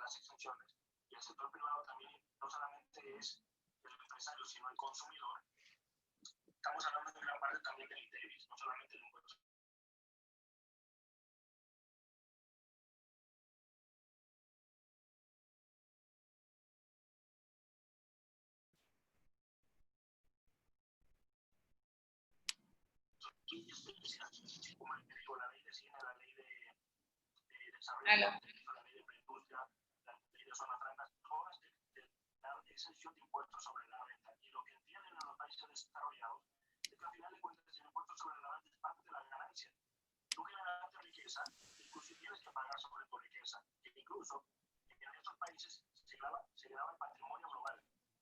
las exenciones. Y el sector privado también no solamente es el empresario, sino el consumidor. Estamos hablando de gran parte también del ITEVIS, no solamente el impuesto. Y especial, como le digo, la ley de cine, la ley de desarrollo, Aló. la ley de preindustria, la ley de zonas francas, todas la exención de impuestos sobre la renta. Y lo que entienden en los países desarrollados es que al final de cuentas el impuesto sobre la renta es parte de la ganancia. Tú generaste riqueza, inclusive tienes que pagar sobre tu riqueza. E incluso en estos países se graba el patrimonio global,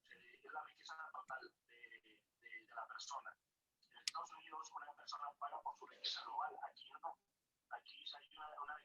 es la riqueza total de la persona. En Estados Unidos una persona paga por su riqueza global, aquí no. Aquí hay una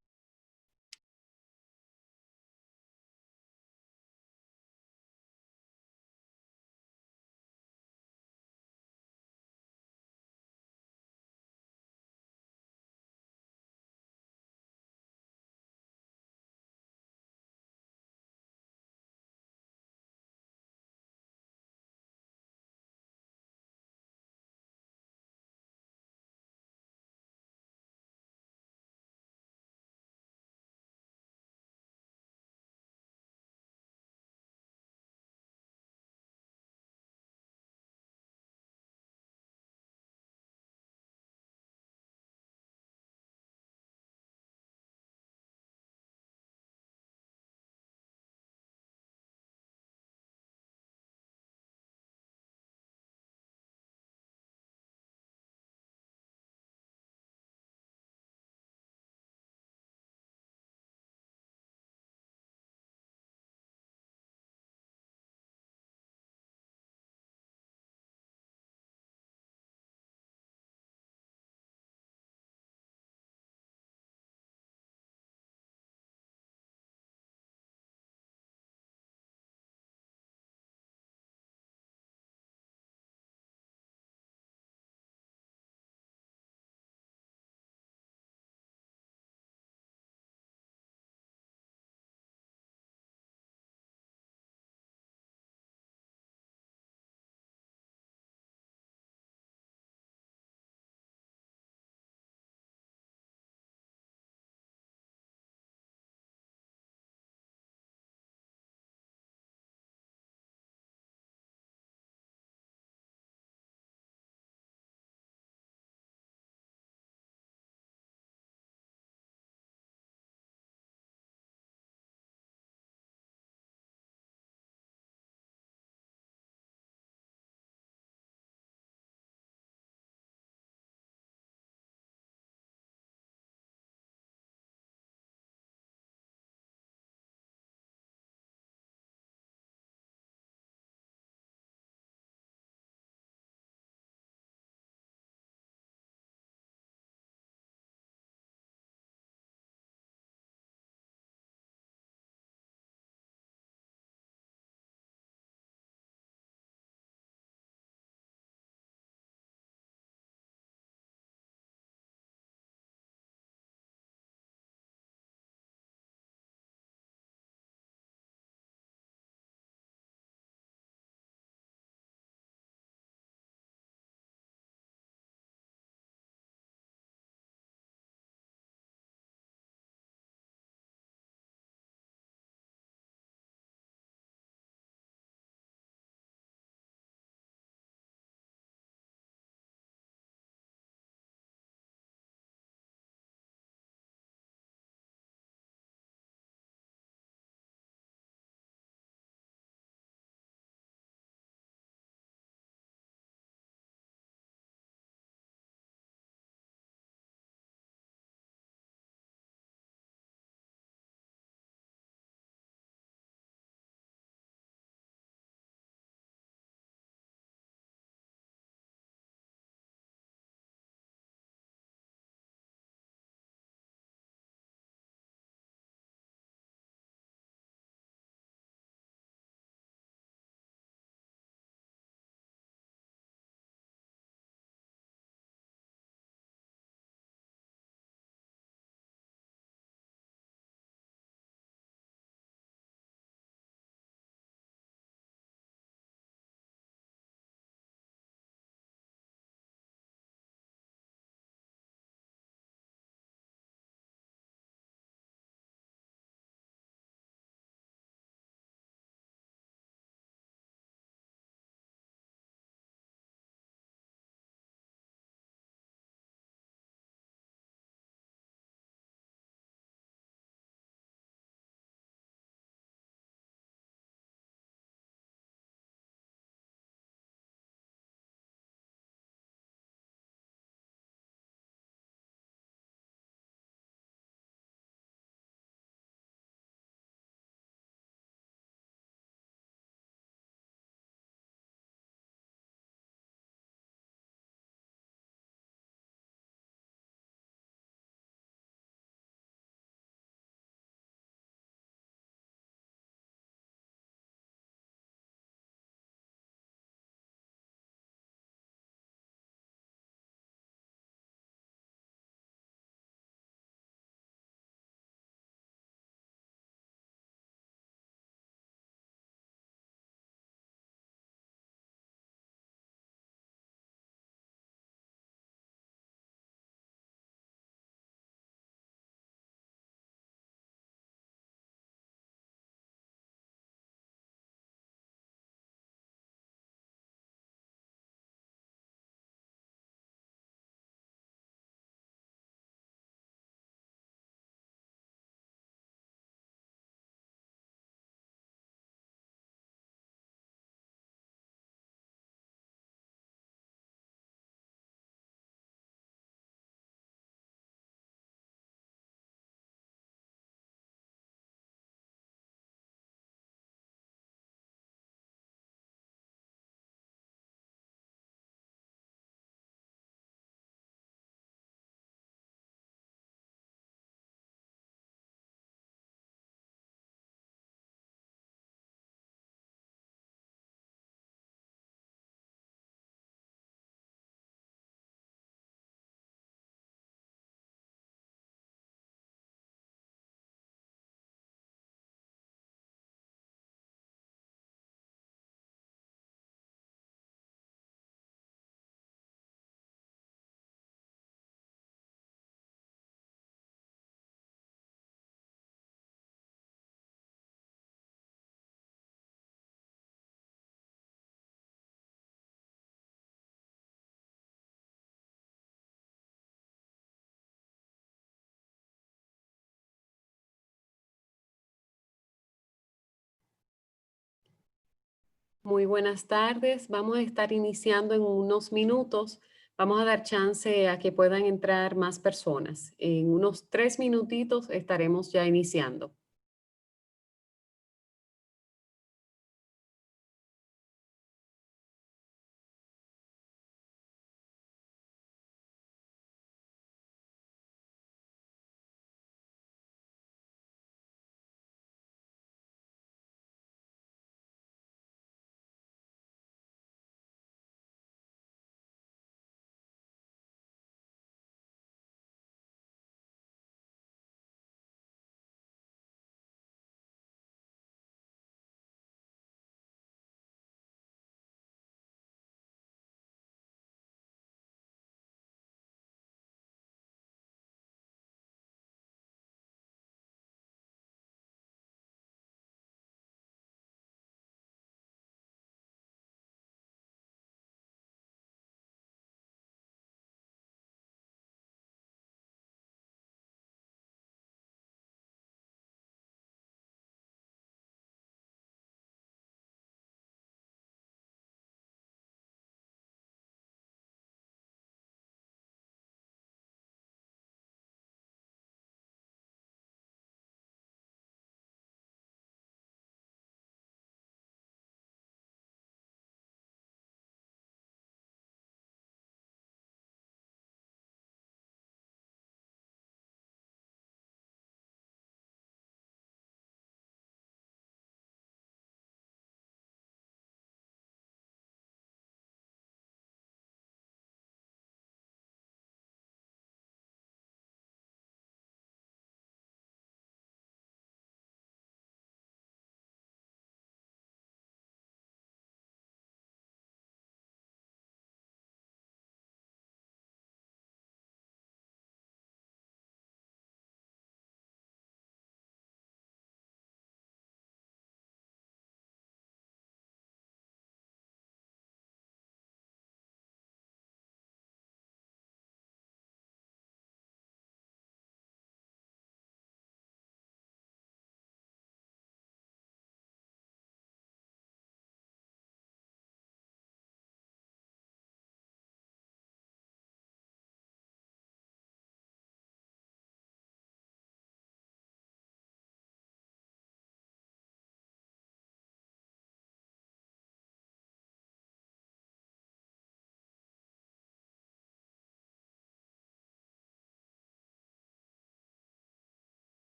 Muy buenas tardes. Vamos a estar iniciando en unos minutos. Vamos a dar chance a que puedan entrar más personas. En unos 3 minutitos estaremos ya iniciando.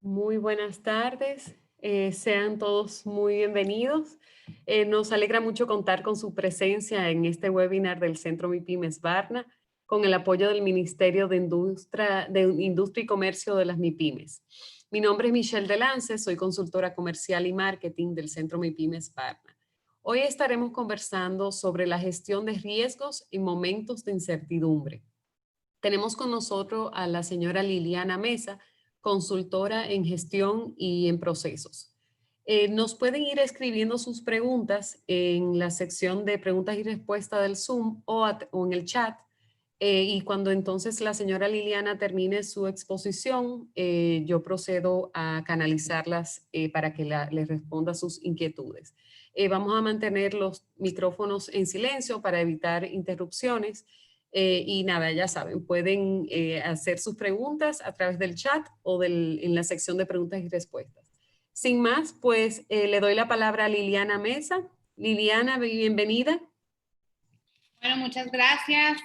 Muy buenas tardes. Sean todos muy bienvenidos. Nos alegra mucho contar con su presencia en este webinar del Centro MIPYMES Varna con el apoyo del Ministerio de Industria y Comercio de las MIPYMES. Mi nombre es Michelle Delance, soy consultora comercial y marketing del Centro MIPYMES Varna. Hoy estaremos conversando sobre la gestión de riesgos y momentos de incertidumbre. Tenemos con nosotros a la señora Liliana Mesa, consultora en gestión y en procesos. Nos pueden ir escribiendo sus preguntas en la sección de preguntas y respuestas del Zoom o en el chat. Y cuando entonces la señora Liliana termine su exposición, yo procedo a canalizarlas para que les responda sus inquietudes. Vamos a mantener los micrófonos en silencio para evitar interrupciones. Y nada, ya saben, pueden hacer sus preguntas a través del chat o en la sección de preguntas y respuestas. Sin más, pues le doy la palabra a Liliana Mesa. Liliana, bienvenida. Bueno, muchas gracias,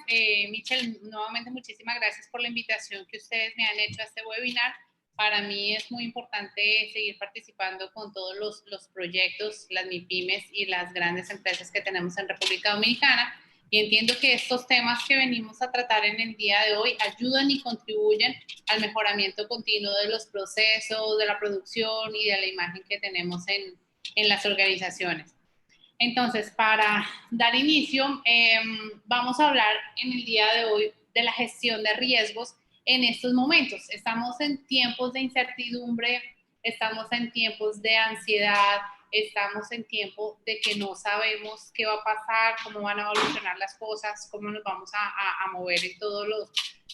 Michelle. Nuevamente, muchísimas gracias por la invitación que ustedes me han hecho a este webinar. Para mí es muy importante seguir participando con todos los proyectos, las MIPYMES y las grandes empresas que tenemos en República Dominicana. Y entiendo que estos temas que venimos a tratar en el día de hoy ayudan y contribuyen al mejoramiento continuo de los procesos, de la producción y de la imagen que tenemos en las organizaciones. Entonces, para dar inicio, vamos a hablar en el día de hoy de la gestión de riesgos en estos momentos. Estamos en tiempos de incertidumbre, estamos en tiempos de ansiedad, estamos en tiempo de que no sabemos qué va a pasar, cómo van a evolucionar las cosas, cómo nos vamos a mover en todos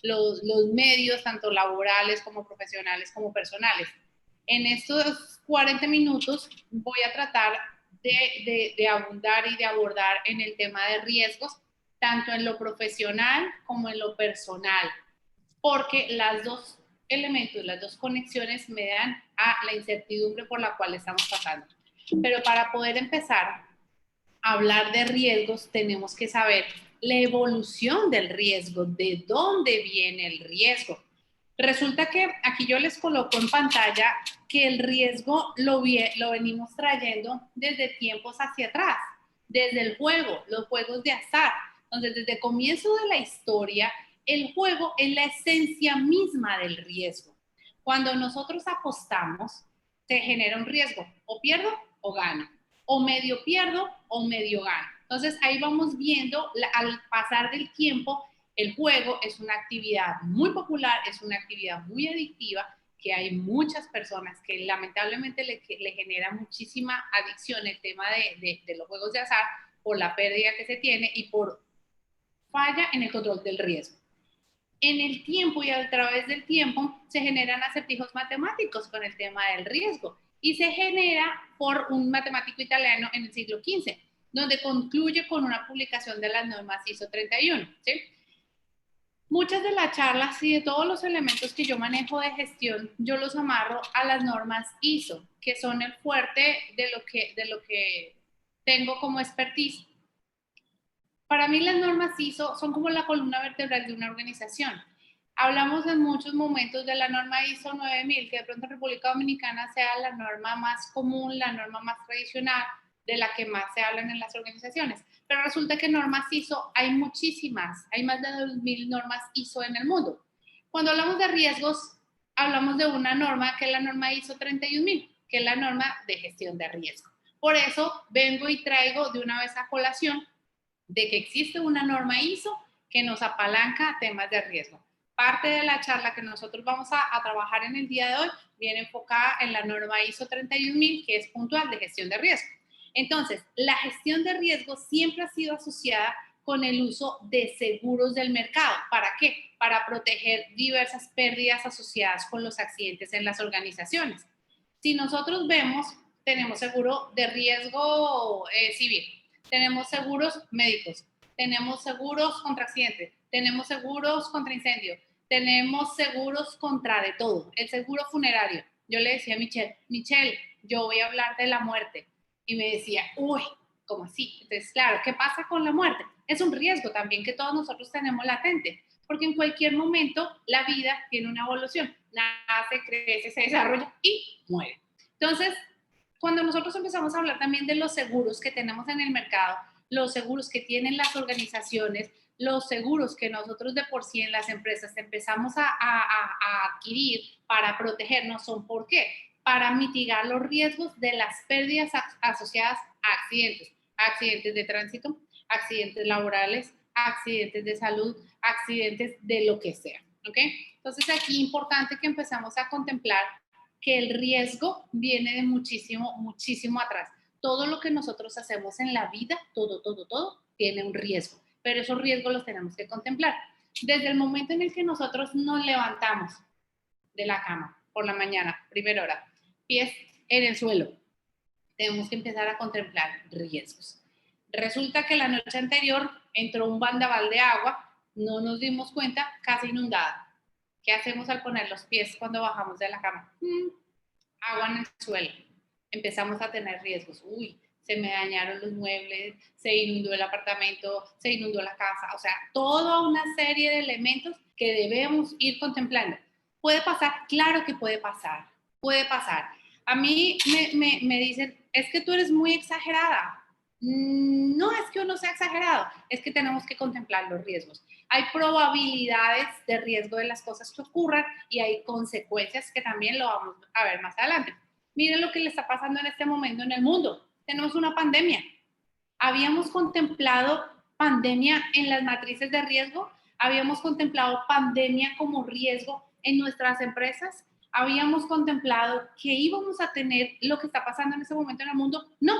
los medios, tanto laborales como profesionales como personales. En estos 40 minutos voy a tratar de abundar y de abordar en el tema de riesgos, tanto en lo profesional como en lo personal, porque las dos elementos, las dos conexiones me dan a la incertidumbre por la cual estamos pasando. Pero para poder empezar a hablar de riesgos, tenemos que saber la evolución del riesgo, de dónde viene el riesgo. Resulta que aquí yo les coloco en pantalla que el riesgo lo venimos trayendo desde tiempos hacia atrás, desde el juego, los juegos de azar. Entonces, desde el comienzo de la historia, el juego es la esencia misma del riesgo. Cuando nosotros apostamos, se genera un riesgo, o pierdo o gano, o medio pierdo o medio gano. Entonces, ahí vamos viendo al pasar del tiempo. El juego es una actividad muy popular, es una actividad muy adictiva, que hay muchas personas que lamentablemente le genera muchísima adicción el tema de los juegos de azar por la pérdida que se tiene y por falla en el control del riesgo. En el tiempo y a través del tiempo se generan acertijos matemáticos con el tema del riesgo y se genera por un matemático italiano en el siglo XV, donde concluye con una publicación de las normas ISO 31, ¿sí? Muchas de las charlas y de todos los elementos que yo manejo de gestión, yo los amarro a las normas ISO, que son el fuerte de lo que tengo como expertise. Para mí las normas ISO son como la columna vertebral de una organización. Hablamos en muchos momentos de la norma ISO 9000, que de pronto en República Dominicana sea la norma más común, la norma más tradicional, de la que más se hablan en las organizaciones. Pero resulta que normas ISO hay muchísimas, hay más de 2000 normas ISO en el mundo. Cuando hablamos de riesgos, hablamos de una norma que es la norma ISO 31000, que es la norma de gestión de riesgo. Por eso vengo y traigo de una vez a colación de que existe una norma ISO que nos apalanca a temas de riesgo. Parte de la charla que nosotros vamos a trabajar en el día de hoy viene enfocada en la norma ISO 31000, que es puntual de gestión de riesgo. Entonces, la gestión de riesgo siempre ha sido asociada con el uso de seguros del mercado. ¿Para qué? Para proteger diversas pérdidas asociadas con los accidentes en las organizaciones. Si nosotros vemos, tenemos seguro de riesgo civil, tenemos seguros médicos, tenemos seguros contra accidentes, tenemos seguros contra incendio, tenemos seguros contra de todo, el seguro funerario. Yo le decía a Michelle, yo voy a hablar de la muerte. Y me decía, uy, ¿cómo así? Entonces, claro, ¿qué pasa con la muerte? Es un riesgo también que todos nosotros tenemos latente, porque en cualquier momento la vida tiene una evolución. Nace, crece, se desarrolla y muere. Entonces, cuando nosotros empezamos a hablar también de los seguros que tenemos en el mercado, los seguros que tienen las organizaciones, los seguros que nosotros de por sí en las empresas empezamos a adquirir para protegernos, son ¿por qué? Para mitigar los riesgos de las pérdidas asociadas a accidentes de tránsito, accidentes laborales, accidentes de salud, accidentes de lo que sea. ¿ok? Entonces aquí importante que empezamos a contemplar que el riesgo viene de muchísimo, muchísimo atrás. Todo lo que nosotros hacemos en la vida, todo tiene un riesgo, pero esos riesgos los tenemos que contemplar. Desde el momento en el que nosotros nos levantamos de la cama por la mañana, primera hora, pies en el suelo, tenemos que empezar a contemplar riesgos. Resulta que la noche anterior entró un bandaval de agua, no nos dimos cuenta, casi inundada. ¿Qué hacemos al poner los pies cuando bajamos de la cama? Agua en el suelo. Empezamos a tener riesgos. Uy, se me dañaron los muebles, se inundó el apartamento, se inundó la casa. O sea, toda una serie de elementos que debemos ir contemplando. ¿Puede pasar? Claro que puede pasar. Puede pasar. A mí me dicen, es que tú eres muy exagerada. No es que uno sea exagerado, es que tenemos que contemplar los riesgos. Hay probabilidades de riesgo de las cosas que ocurran y hay consecuencias que también lo vamos a ver más adelante. Miren lo que le está pasando en este momento en el mundo. Tenemos una pandemia. Habíamos contemplado pandemia en las matrices de riesgo, habíamos contemplado pandemia como riesgo en nuestras empresas, habíamos contemplado que íbamos a tener lo que está pasando en este momento en el mundo. No.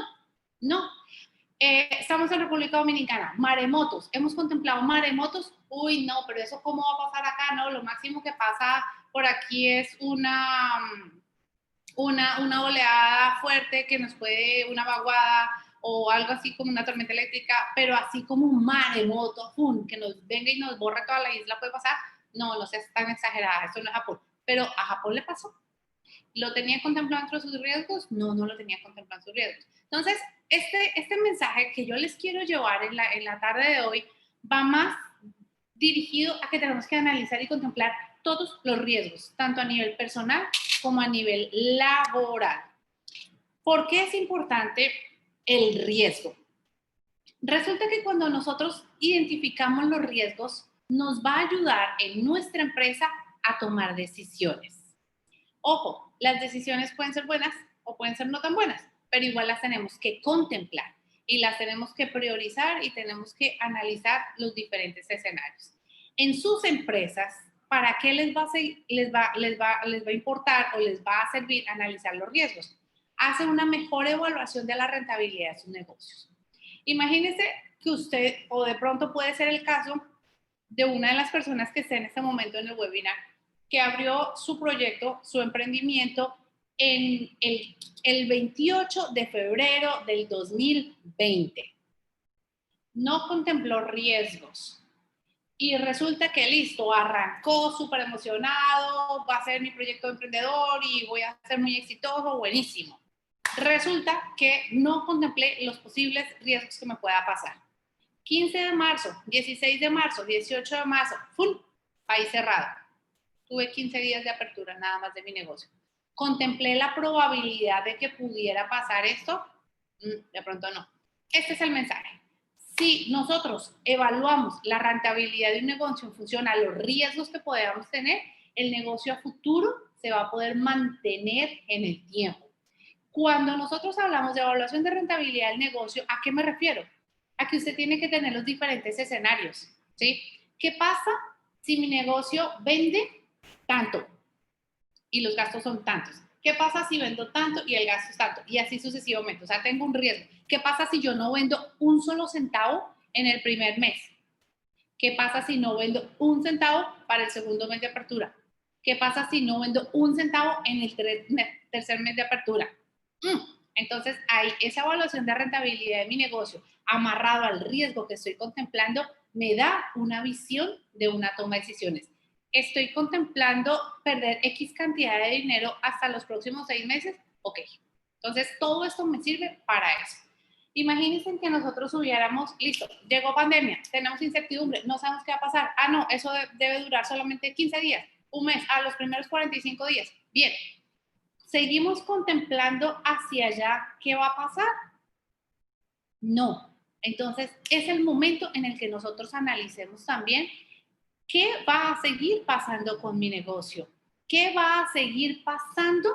Estamos en República Dominicana, maremotos, hemos contemplado maremotos. Uy, no, pero eso cómo va a pasar acá, no, lo máximo que pasa por aquí es una oleada fuerte que nos puede, una vaguada o algo así como una tormenta eléctrica, pero así como un maremoto, que nos venga y nos borra toda la isla, puede pasar. No seas tan exagerada, eso no es Japón, pero a Japón le pasó. ¿Lo tenía contemplado entre sus riesgos? No lo tenía contemplado en sus riesgos. Entonces, este mensaje que yo les quiero llevar en la tarde de hoy va más dirigido a que tenemos que analizar y contemplar todos los riesgos, tanto a nivel personal como a nivel laboral. ¿Por qué es importante el riesgo? Resulta que cuando nosotros identificamos los riesgos, nos va a ayudar en nuestra empresa a tomar decisiones. Ojo, las decisiones pueden ser buenas o pueden ser no tan buenas, pero igual las tenemos que contemplar y las tenemos que priorizar y tenemos que analizar los diferentes escenarios. En sus empresas, ¿para qué les va a importar o les va a servir analizar los riesgos? Hacen una mejor evaluación de la rentabilidad de sus negocios. Imagínese que usted, o de pronto puede ser el caso de una de las personas que esté en este momento en el webinar, que abrió su proyecto, su emprendimiento, en el 28 de febrero del 2020. No contempló riesgos. Y resulta que listo, arrancó súper emocionado, va a ser mi proyecto de emprendedor y voy a ser muy exitoso, buenísimo. Resulta que no contemplé los posibles riesgos que me pueda pasar. 15 de marzo, 16 de marzo, 18 de marzo, ¡fum! País cerrado. Tuve 15 días de apertura nada más de mi negocio. ¿Contemplé la probabilidad de que pudiera pasar esto? De pronto no. Este es el mensaje. Si nosotros evaluamos la rentabilidad de un negocio en función a los riesgos que podamos tener, el negocio a futuro se va a poder mantener en el tiempo. Cuando nosotros hablamos de evaluación de rentabilidad del negocio, ¿a qué me refiero? A que usted tiene que tener los diferentes escenarios, ¿sí? ¿Qué pasa si mi negocio vende tanto y los gastos son tantos? ¿Qué pasa si vendo tanto y el gasto es tanto? Y así sucesivamente. O sea, tengo un riesgo. ¿Qué pasa si yo no vendo un solo centavo en el primer mes? ¿Qué pasa si no vendo un centavo para el segundo mes de apertura? ¿Qué pasa si no vendo un centavo en el tercer mes de apertura? Entonces, hay esa evaluación de rentabilidad de mi negocio amarrado al riesgo que estoy contemplando, me da una visión de una toma de decisiones. Estoy contemplando perder X cantidad de dinero hasta los próximos 6 meses. Ok. Entonces, todo esto me sirve para eso. Imagínense que nosotros hubiéramos, listo, llegó pandemia, tenemos incertidumbre, no sabemos qué va a pasar. No, eso debe durar solamente 15 días, un mes, a los primeros 45 días. Bien. ¿Seguimos contemplando hacia allá qué va a pasar? No. Entonces, es el momento en el que nosotros analicemos también qué va a seguir pasando con mi negocio, qué va a seguir pasando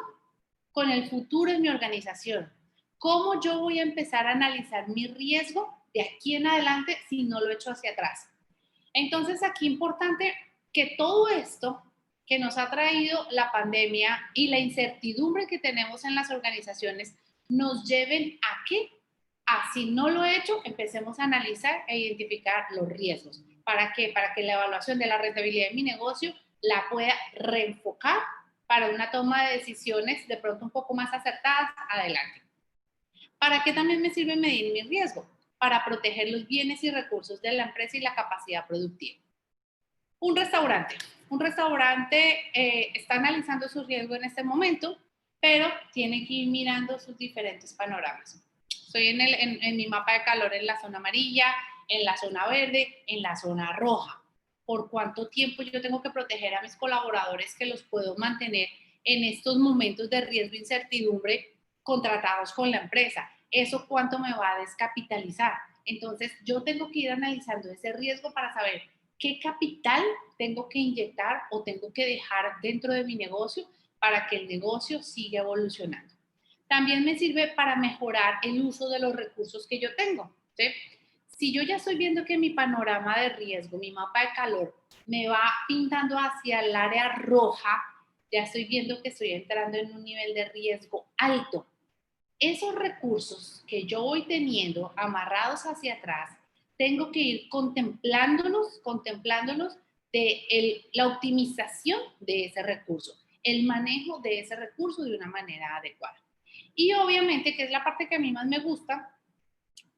con el futuro en mi organización, cómo yo voy a empezar a analizar mi riesgo de aquí en adelante si no lo he hecho hacia atrás. Entonces, aquí importante que todo esto que nos ha traído la pandemia y la incertidumbre que tenemos en las organizaciones nos lleven a qué? A, si no lo he hecho, empecemos a analizar e identificar los riesgos. ¿Para qué? Para que la evaluación de la rentabilidad de mi negocio la pueda reenfocar para una toma de decisiones de pronto un poco más acertadas adelante. ¿Para qué también me sirve medir mi riesgo? Para proteger los bienes y recursos de la empresa y la capacidad productiva. Un restaurante está analizando su riesgo en este momento, pero tiene que ir mirando sus diferentes panoramas. Estoy en mi mapa de calor en la zona amarilla, en la zona verde, en la zona roja. ¿Por cuánto tiempo yo tengo que proteger a mis colaboradores que los puedo mantener en estos momentos de riesgo e incertidumbre contratados con la empresa? ¿Eso cuánto me va a descapitalizar? Entonces, yo tengo que ir analizando ese riesgo para saber qué capital tengo que inyectar o tengo que dejar dentro de mi negocio para que el negocio siga evolucionando. También me sirve para mejorar el uso de los recursos que yo tengo, ¿sí? Si yo ya estoy viendo que mi panorama de riesgo, mi mapa de calor, me va pintando hacia el área roja, ya estoy viendo que estoy entrando en un nivel de riesgo alto. Esos recursos que yo voy teniendo amarrados hacia atrás, tengo que ir contemplándolos de la optimización de ese recurso, el manejo de ese recurso de una manera adecuada. Y obviamente, que es la parte que a mí más me gusta,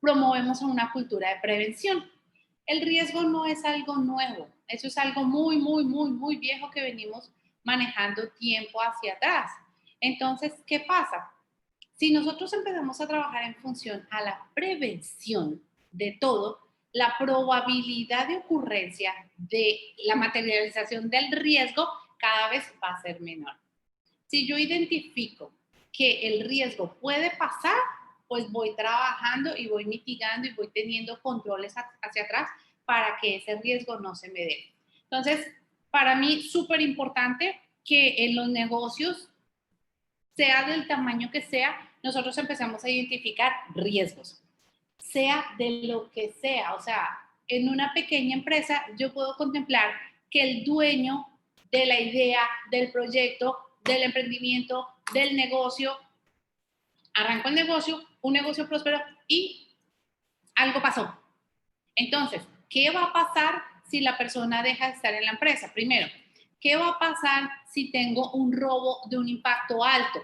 promovemos una cultura de prevención. El riesgo no es algo nuevo, eso es algo muy viejo que venimos manejando tiempo hacia atrás. Entonces, ¿qué pasa? Si nosotros empezamos a trabajar en función a la prevención de todo, la probabilidad de ocurrencia de la materialización del riesgo cada vez va a ser menor. Si yo identifico que el riesgo puede pasar, pues voy trabajando y voy mitigando y voy teniendo controles hacia atrás para que ese riesgo no se me dé. Entonces, para mí, súper importante que en los negocios, sea del tamaño que sea, nosotros empezamos a identificar riesgos, sea de lo que sea. O sea, en una pequeña empresa yo puedo contemplar que el dueño de la idea, del proyecto, del emprendimiento, del negocio, arrancó el negocio, un negocio próspero y algo pasó. Entonces, ¿qué va a pasar si la persona deja de estar en la empresa? Primero, ¿qué va a pasar si tengo un robo de un impacto alto?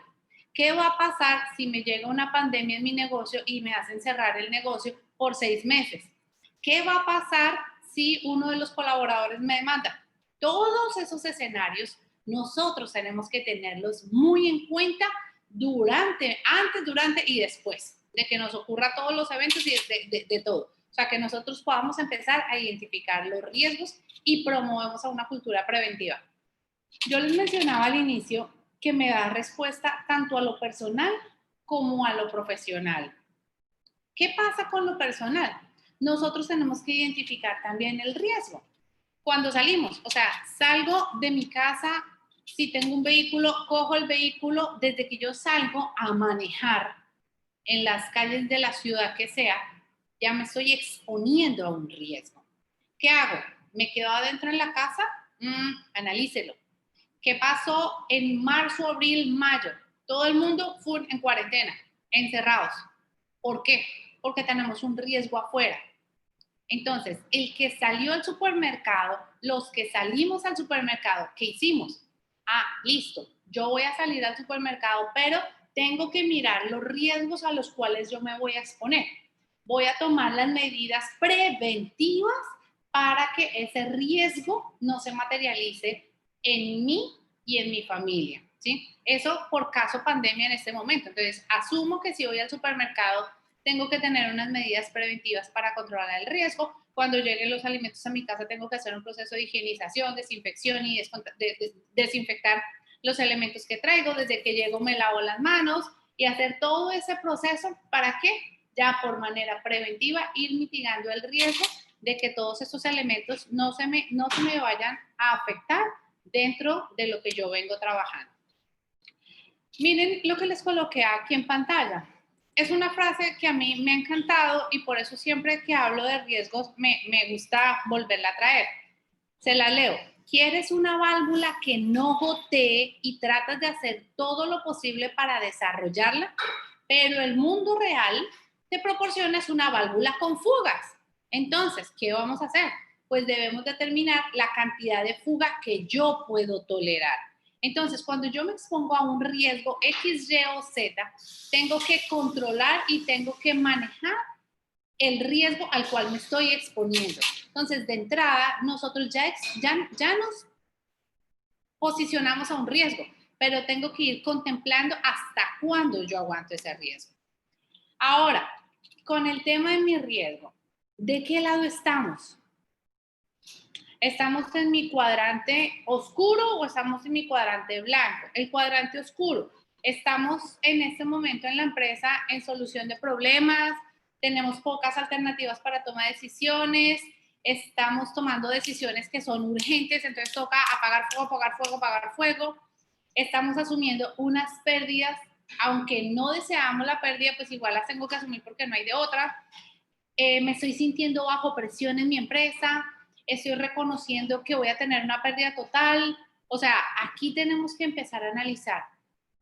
¿Qué va a pasar si me llega una pandemia en mi negocio y me hacen cerrar el negocio por 6 meses? ¿Qué va a pasar si uno de los colaboradores me demanda? Todos esos escenarios nosotros tenemos que tenerlos muy en cuenta antes, durante y después de que nos ocurra todos los eventos y de todo. O sea, que nosotros podamos empezar a identificar los riesgos y promovemos a una cultura preventiva. Yo les mencionaba al inicio que me da respuesta tanto a lo personal como a lo profesional. ¿Qué pasa con lo personal? Nosotros tenemos que identificar también el riesgo. Cuando salimos, o sea, salgo de mi casa, si tengo un vehículo, cojo el vehículo, desde que yo salgo a manejar en las calles de la ciudad que sea, ya me estoy exponiendo a un riesgo. ¿Qué hago? ¿Me quedo adentro en la casa? Analícelo. ¿Qué pasó en marzo, abril, mayo? Todo el mundo fue en cuarentena, encerrados. ¿Por qué? Porque tenemos un riesgo afuera. Entonces, el que salió al supermercado, los que salimos al supermercado, ¿qué hicimos? Listo, yo voy a salir al supermercado, pero tengo que mirar los riesgos a los cuales yo me voy a exponer. Voy a tomar las medidas preventivas para que ese riesgo no se materialice en mí y en mi familia, ¿sí? Eso por caso pandemia en este momento. Entonces, asumo que si voy al supermercado, tengo que tener unas medidas preventivas para controlar el riesgo. Cuando lleguen los alimentos a mi casa, tengo que hacer un proceso de higienización, desinfección y desinfectar los elementos que traigo. Desde que llego me lavo las manos y hacer todo ese proceso para que ya por manera preventiva ir mitigando el riesgo de que todos estos elementos no se me vayan a afectar dentro de lo que yo vengo trabajando. Miren lo que les coloqué aquí en pantalla. Es una frase que a mí me ha encantado y por eso siempre que hablo de riesgos me gusta volverla a traer. Se la leo. quieres una válvula que no gotee y tratas de hacer todo lo posible para desarrollarla, pero el mundo real te proporciona una válvula con fugas. Entonces, ¿qué vamos a hacer? Pues debemos determinar la cantidad de fuga que yo puedo tolerar. Entonces, cuando yo me expongo a un riesgo X, Y o Z, tengo que controlar y tengo que manejar el riesgo al cual me estoy exponiendo. Entonces, de entrada, nosotros ya nos posicionamos a un riesgo, pero tengo que ir contemplando hasta cuándo yo aguanto ese riesgo. Ahora, con el tema de mi riesgo, ¿de qué lado estamos? ¿Estamos en mi cuadrante oscuro o estamos en mi cuadrante blanco? El cuadrante oscuro. Estamos en este momento en la empresa en solución de problemas, tenemos pocas alternativas para tomar decisiones, estamos tomando decisiones que son urgentes, entonces toca apagar fuego, apagar fuego, apagar fuego. Estamos asumiendo unas pérdidas, aunque no deseamos la pérdida, pues igual las tengo que asumir porque no hay de otra. Me estoy sintiendo bajo presión en mi empresa, estoy reconociendo que voy a tener una pérdida total. O sea, aquí tenemos que empezar a analizar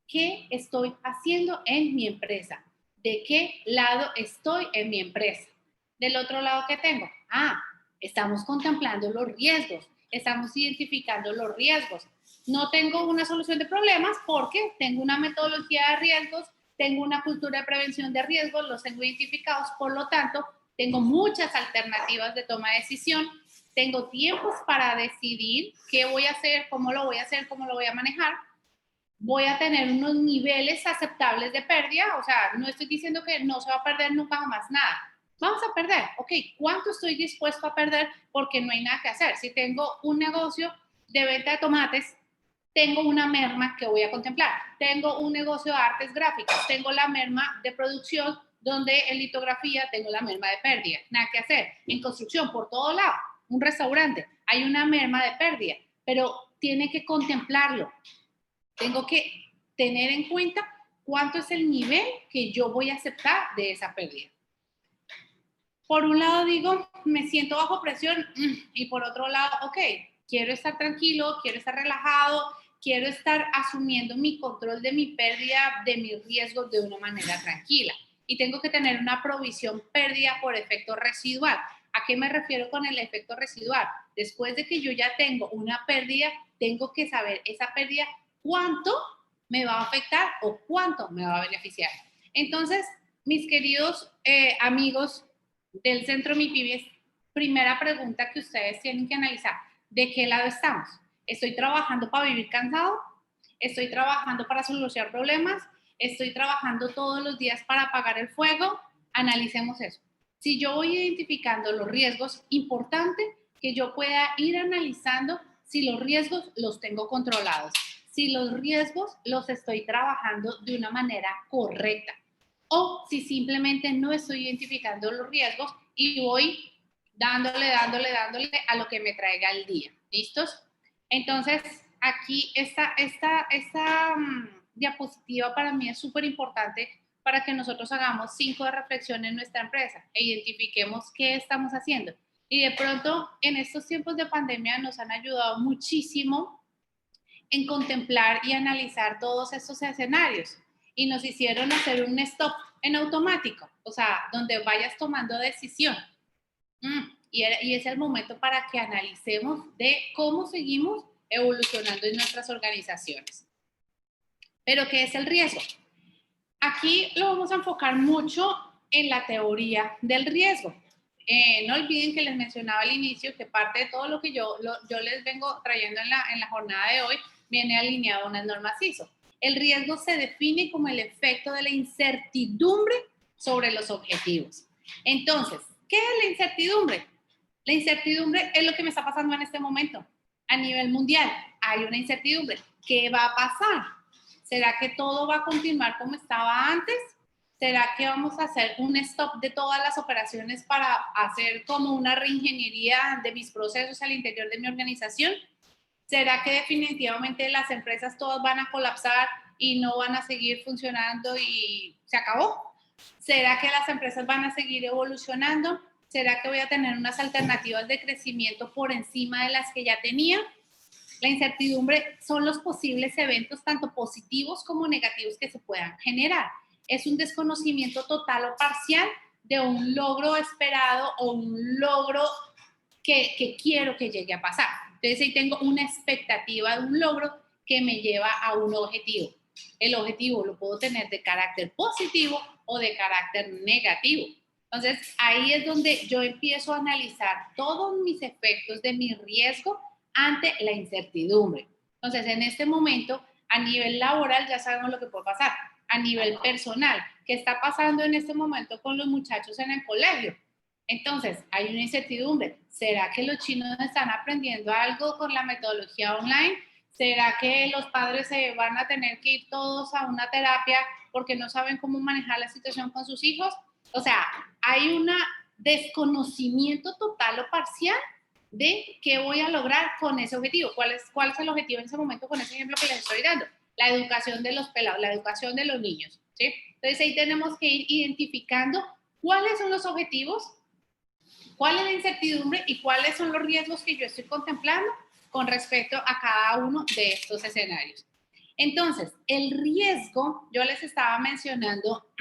qué estoy haciendo en mi empresa, de qué lado estoy en mi empresa. Del otro lado, ¿qué tengo? Estamos contemplando los riesgos, estamos identificando los riesgos. No tengo una solución de problemas porque tengo una metodología de riesgos, tengo una cultura de prevención de riesgos, los tengo identificados, por lo tanto, tengo muchas alternativas de toma de decisión, tengo tiempos para decidir qué voy a hacer, cómo lo voy a hacer, cómo lo voy a manejar. Voy a tener unos niveles aceptables de pérdida, o sea, no estoy diciendo que no se va a perder nunca jamás nada. Vamos a perder, ok, ¿cuánto estoy dispuesto a perder? Porque no hay nada que hacer. Si tengo un negocio de venta de tomates, tengo una merma que voy a contemplar. Tengo un negocio de artes gráficas, tengo la merma de producción, donde en litografía tengo la merma de pérdida. Nada que hacer. En construcción, por todo lado, un restaurante, hay una merma de pérdida, pero tiene que contemplarlo. Tengo que tener en cuenta cuánto es el nivel que yo voy a aceptar de esa pérdida. Por un lado digo, me siento bajo presión y por otro lado, ok, quiero estar tranquilo, quiero estar relajado, quiero estar asumiendo mi control de mi pérdida, de mis riesgos de una manera tranquila. Y tengo que tener una provisión pérdida por efecto residual. ¿A qué me refiero con el efecto residual? Después de que yo ya tengo una pérdida, tengo que saber esa pérdida cuánto me va a afectar o cuánto me va a beneficiar. Entonces, mis queridos amigos del Centro MIPYMES, primera pregunta que ustedes tienen que analizar, ¿de qué lado estamos? ¿Estoy trabajando para vivir cansado? ¿Estoy trabajando para solucionar problemas? ¿Estoy trabajando todos los días para apagar el fuego? Analicemos eso. Si yo voy identificando los riesgos, importante que yo pueda ir analizando si los riesgos los tengo controlados, si los riesgos los estoy trabajando de una manera correcta o si simplemente no estoy identificando los riesgos y voy dándole a lo que me traiga el día. ¿Listos? Entonces, aquí esta diapositiva para mí es súper importante para que nosotros hagamos 5 de reflexión en nuestra empresa e identifiquemos qué estamos haciendo. Y de pronto, en estos tiempos de pandemia nos han ayudado muchísimo en contemplar y analizar todos estos escenarios y nos hicieron hacer un stop en automático, o sea, donde vayas tomando decisión. Y es el momento para que analicemos de cómo seguimos evolucionando en nuestras organizaciones. Pero, ¿qué es el riesgo? Aquí lo vamos a enfocar mucho en la teoría del riesgo. No olviden que les mencionaba al inicio que parte de todo lo que yo les vengo trayendo en la jornada de hoy viene alineado a unas normas ISO. El riesgo se define como el efecto de la incertidumbre sobre los objetivos. Entonces, ¿qué es la incertidumbre? La incertidumbre es lo que me está pasando en este momento. A nivel mundial hay una incertidumbre. ¿Qué va a pasar? ¿Será que todo va a continuar como estaba antes? ¿Será que vamos a hacer un stop de todas las operaciones para hacer como una reingeniería de mis procesos al interior de mi organización? ¿Será que definitivamente las empresas todas van a colapsar y no van a seguir funcionando y se acabó? ¿Será que las empresas van a seguir evolucionando? ¿Será que voy a tener unas alternativas de crecimiento por encima de las que ya tenía? La incertidumbre son los posibles eventos, tanto positivos como negativos, que se puedan generar. Es un desconocimiento total o parcial de un logro esperado o un logro que quiero que llegue a pasar. Entonces, ahí tengo una expectativa de un logro que me lleva a un objetivo. El objetivo lo puedo tener de carácter positivo o de carácter negativo. Entonces, ahí es donde yo empiezo a analizar todos mis efectos de mi riesgo ante la incertidumbre. Entonces, en este momento, a nivel laboral, ya sabemos lo que puede pasar. A nivel personal, ¿qué está pasando en este momento con los muchachos en el colegio? Entonces, hay una incertidumbre. ¿Será que los chinos están aprendiendo algo con la metodología online? ¿Será que los padres se van a tener que ir todos a una terapia porque no saben cómo manejar la situación con sus hijos? O sea, hay un desconocimiento total o parcial de qué voy a lograr con ese objetivo. ¿Cuál es el objetivo en ese momento con ese ejemplo que les estoy dando? La educación de los pelados, la educación de los niños, ¿sí? Entonces ahí tenemos que ir identificando cuáles son los objetivos, cuál es la incertidumbre y cuáles son los riesgos que yo estoy contemplando con respecto a cada uno de estos escenarios. Entonces, el riesgo, yo les estaba mencionando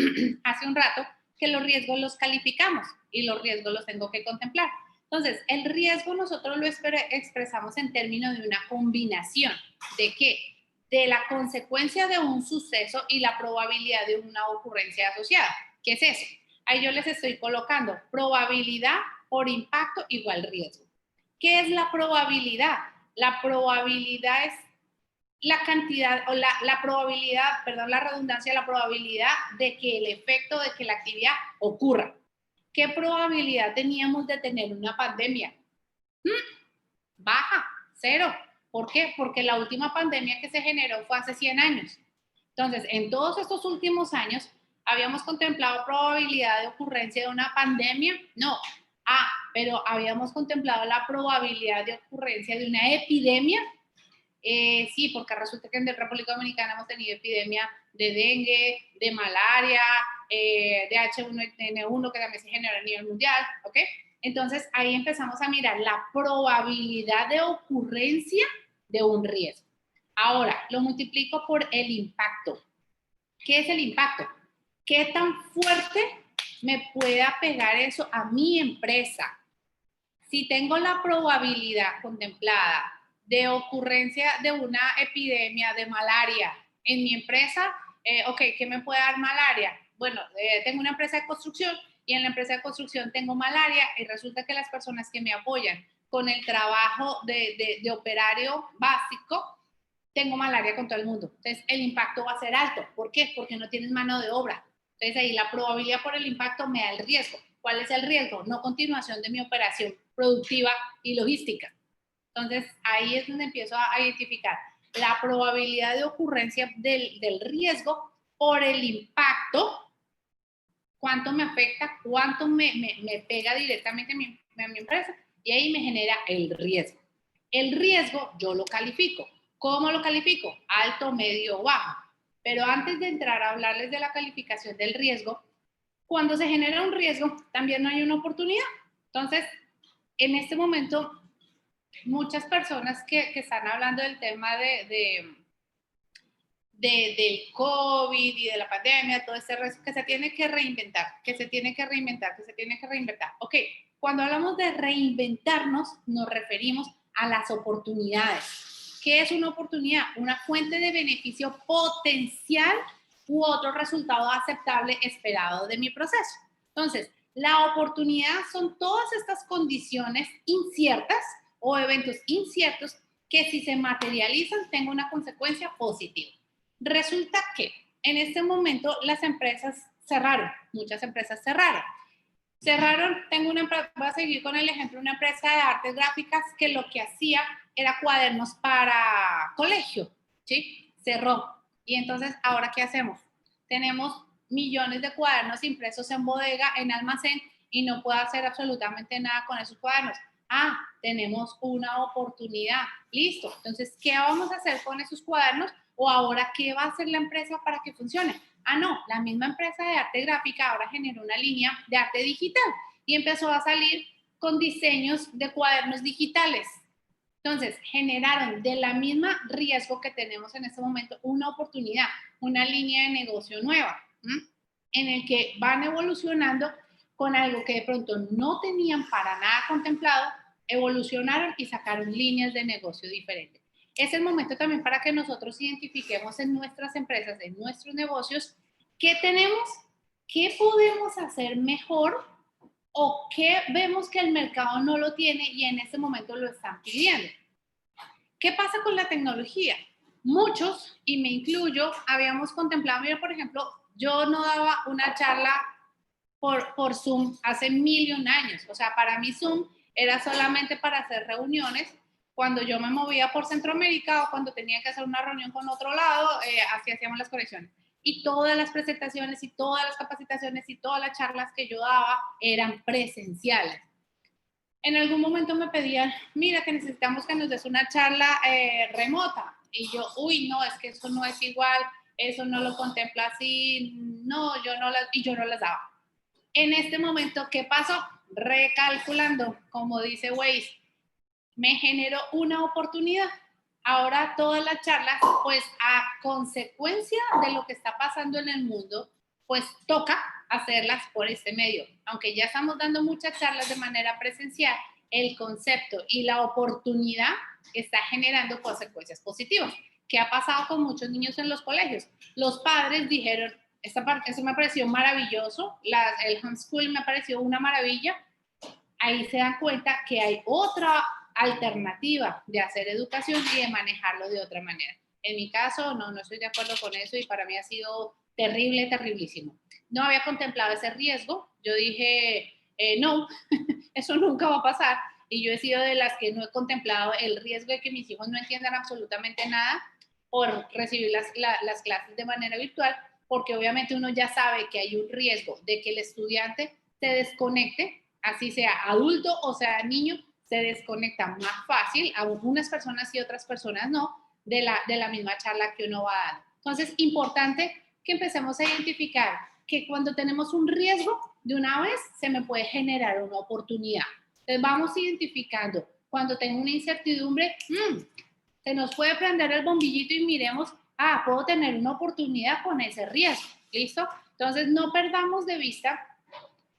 hace un rato que los riesgos los calificamos y los riesgos los tengo que contemplar. Entonces, el riesgo nosotros lo expresamos en términos de una combinación. ¿De qué? De la consecuencia de un suceso y la probabilidad de una ocurrencia asociada. ¿Qué es eso? Ahí yo les estoy colocando probabilidad por impacto igual riesgo. ¿Qué es la probabilidad? La probabilidad es la cantidad, o la probabilidad, perdón la redundancia, la probabilidad de que el efecto, de que la actividad ocurra. ¿Qué probabilidad teníamos de tener una pandemia? Baja, cero. ¿Por qué? Porque la última pandemia que se generó fue hace 100 años. Entonces, en todos estos últimos años, ¿habíamos contemplado probabilidad de ocurrencia de una pandemia? No. Pero ¿habíamos contemplado la probabilidad de ocurrencia de una epidemia? Sí, porque resulta que en la República Dominicana hemos tenido epidemia de dengue, de malaria, de H1N1 que también se genera a nivel mundial, ¿ok? Entonces ahí empezamos a mirar la probabilidad de ocurrencia de un riesgo. Ahora, lo multiplico por el impacto. ¿Qué es el impacto? ¿Qué tan fuerte me pueda pegar eso a mi empresa? Si tengo la probabilidad contemplada de ocurrencia de una epidemia de malaria en mi empresa, ¿qué me puede dar malaria? Bueno, tengo una empresa de construcción y en la empresa de construcción tengo malaria y resulta que las personas que me apoyan con el trabajo de operario básico, tengo malaria con todo el mundo. Entonces, el impacto va a ser alto. ¿Por qué? Porque no tienes mano de obra. Entonces, ahí la probabilidad por el impacto me da el riesgo. ¿Cuál es el riesgo? No continuación de mi operación productiva y logística. Entonces, ahí es donde empiezo a identificar la probabilidad de ocurrencia del riesgo por el impacto, cuánto me afecta, cuánto me pega directamente a mi empresa, y ahí me genera el riesgo. El riesgo yo lo califico. ¿Cómo lo califico? Alto, medio o bajo. Pero antes de entrar a hablarles de la calificación del riesgo, cuando se genera un riesgo, también no hay una oportunidad. Entonces, en este momento, muchas personas que están hablando del tema del COVID y de la pandemia, todo ese resto, que se tiene que reinventar. Ok, cuando hablamos de reinventarnos, nos referimos a las oportunidades. ¿Qué es una oportunidad? Una fuente de beneficio potencial u otro resultado aceptable esperado de mi proceso. Entonces, la oportunidad son todas estas condiciones inciertas o eventos inciertos que si se materializan tengo una consecuencia positiva. Resulta que en este momento las empresas cerraron, muchas empresas cerraron. Tengo una empresa, voy a seguir con el ejemplo, una empresa de artes gráficas que lo que hacía era cuadernos para colegio, ¿sí? Cerró. Y entonces, ¿ahora qué hacemos? Tenemos millones de cuadernos impresos en bodega, en almacén, y no puedo hacer absolutamente nada con esos cuadernos. Tenemos una oportunidad. Listo. Entonces, ¿qué vamos a hacer con esos cuadernos? O ahora, ¿qué va a hacer la empresa para que funcione? No, la misma empresa de arte gráfica ahora generó una línea de arte digital y empezó a salir con diseños de cuadernos digitales. Entonces, generaron de la misma riesgo que tenemos en este momento una oportunidad, una línea de negocio nueva, en el que van evolucionando con algo que de pronto no tenían para nada contemplado, evolucionaron y sacaron líneas de negocio diferentes. Es el momento también para que nosotros identifiquemos en nuestras empresas, en nuestros negocios, qué tenemos, qué podemos hacer mejor o qué vemos que el mercado no lo tiene y en este momento lo están pidiendo. ¿Qué pasa con la tecnología? Muchos, y me incluyo, habíamos contemplado, mira, por ejemplo, yo no daba una charla por Zoom hace 1.000.000 años. O sea, para mí Zoom era solamente para hacer reuniones. Cuando yo me movía por Centroamérica o cuando tenía que hacer una reunión con otro lado, así hacíamos las conexiones. Y todas las presentaciones y todas las capacitaciones y todas las charlas que yo daba eran presenciales. En algún momento me pedían, mira, que necesitamos que nos des una charla remota. Y yo, uy, no, es que eso no es igual, eso no lo contempla así, no, yo no las daba. En este momento, ¿qué pasó? Recalculando, como dice Waze, me generó una oportunidad. Ahora todas las charlas, pues a consecuencia de lo que está pasando en el mundo, pues toca hacerlas por este medio. Aunque ya estamos dando muchas charlas de manera presencial, el concepto y la oportunidad está generando consecuencias positivas. ¿Qué ha pasado con muchos niños en los colegios? Los padres dijeron, eso me pareció maravilloso, el homeschooling me pareció una maravilla. Ahí se dan cuenta que hay otra alternativa de hacer educación y de manejarlo de otra manera. En mi caso, no estoy de acuerdo con eso y para mí ha sido terrible, terriblísimo. No había contemplado ese riesgo. Yo dije, no, eso nunca va a pasar. Y yo he sido de las que no he contemplado el riesgo de que mis hijos no entiendan absolutamente nada por recibir las clases de manera virtual, porque obviamente uno ya sabe que hay un riesgo de que el estudiante se desconecte, así sea adulto o sea niño, se desconecta más fácil, a unas personas y otras personas no, de la misma charla que uno va a dar. Entonces, importante que empecemos a identificar que cuando tenemos un riesgo, de una vez se me puede generar una oportunidad. Entonces, vamos identificando. Cuando tengo una incertidumbre, se nos puede prender el bombillito y miremos, puedo tener una oportunidad con ese riesgo. ¿Listo? Entonces, no perdamos de vista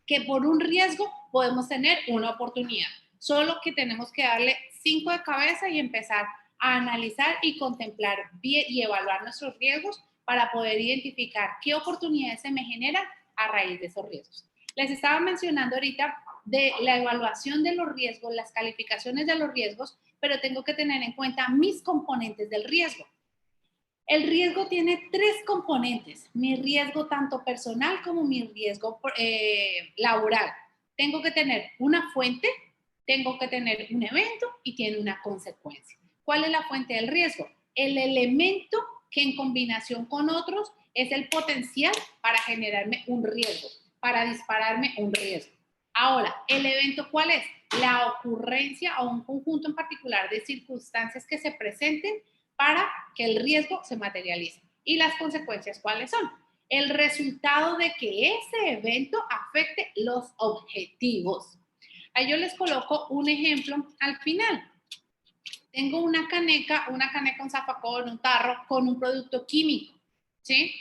que por un riesgo podemos tener una oportunidad. Solo que tenemos que darle 5 de cabeza y empezar a analizar y contemplar bien y evaluar nuestros riesgos para poder identificar qué oportunidades se me generan a raíz de esos riesgos. Les estaba mencionando ahorita de la evaluación de los riesgos, las calificaciones de los riesgos, pero tengo que tener en cuenta mis componentes del riesgo. El riesgo tiene 3 componentes, mi riesgo tanto personal como mi riesgo laboral. Tengo que tener una fuente, tengo que tener un evento y tiene una consecuencia. ¿Cuál es la fuente del riesgo? El elemento que en combinación con otros es el potencial para generarme un riesgo, para dispararme un riesgo. Ahora, ¿el evento cuál es? La ocurrencia o un conjunto en particular de circunstancias que se presenten para que el riesgo se materialice. ¿Y las consecuencias cuáles son? El resultado de que ese evento afecte los objetivos. Ahí yo les coloco un ejemplo al final. Tengo una caneca, un zafacón, un tarro con un producto químico, ¿sí?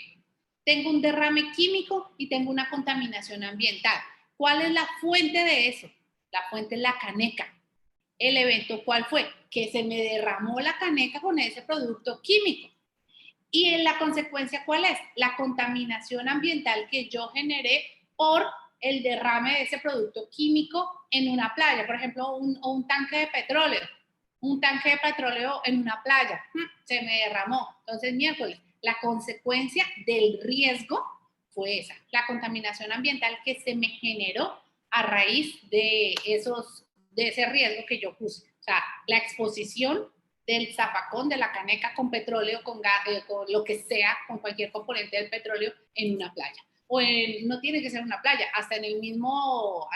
Tengo un derrame químico y tengo una contaminación ambiental. ¿Cuál es la fuente de eso? La fuente es la caneca. ¿El evento cuál fue? Que se me derramó la caneca con ese producto químico. ¿Y en la consecuencia cuál es? La contaminación ambiental que yo generé por el derrame de ese producto químico en una playa. Por ejemplo, un tanque de petróleo. Un tanque de petróleo en una playa. Se me derramó. Entonces, miércoles, la consecuencia del riesgo fue esa. La contaminación ambiental que se me generó a raíz de ese riesgo que yo puse. O sea, la exposición del zafacón, de la caneca con petróleo, con gas, con lo que sea, con cualquier componente del petróleo en una playa. No tiene que ser una playa, hasta en el mismo